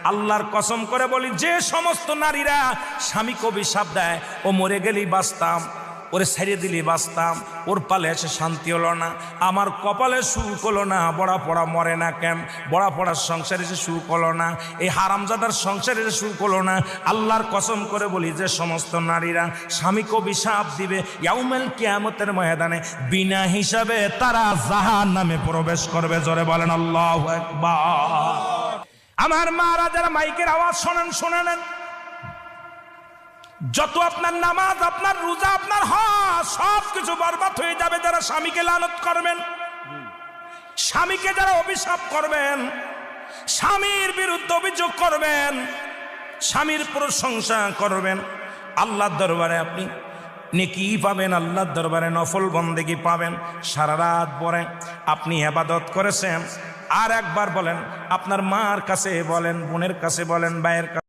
আল্লাহর কসম করে বলি, যে সমস্ত নারীরা স্বামীকে অভিশাপ দেয়, ও মরে গেলেই বাঁচতাম, ওরে ছেড়ে দিলি বাঁচতাম, ওর পালে এসে শান্তি হলো না, আমার কপালে সুখ হলো না, বড়া পড়া মরে না কেন, বড়া পড়ার সংসারে এসে সুখ হলো না, এই হারামজাদার সংসারে এসে সুখ হলো না, আল্লাহর কসম করে বলি, যে সমস্ত নারীরা স্বামীকে অভিশাপ দিবে ইয়াউমেল কিয়ামতের ময়দানে বিনা হিসাবে তারা জাহান্নামে প্রবেশ করবে। জোরে বলেন আল্লাহু আকবার। আমার মারা যারা মাইকের আওয়াজ শোনেন, শুনে নেন, যত আপনার নামাজ, আপনার রোজা, আপনার হজ সব কিছু বরবাদ হয়ে যাবে যারা স্বামীকে লানত করবেন, স্বামীকে যারা অভিশাপ করবেন, স্বামীর বিরুদ্ধে অভিযোগ করবেন, স্বামীর প্রশংসা করবেন। আল্লাহর দরবারে আপনি নেকি পাবেন, আল্লাহর দরবারে নফল বন্দেগি পাবেন। সারা রাত পরে আপনি ইবাদত করেছেন, আর একবার বলেন, আপনার মার কাছে বলেন, বোনের কাছে বলেন, ভাইয়ের কাছে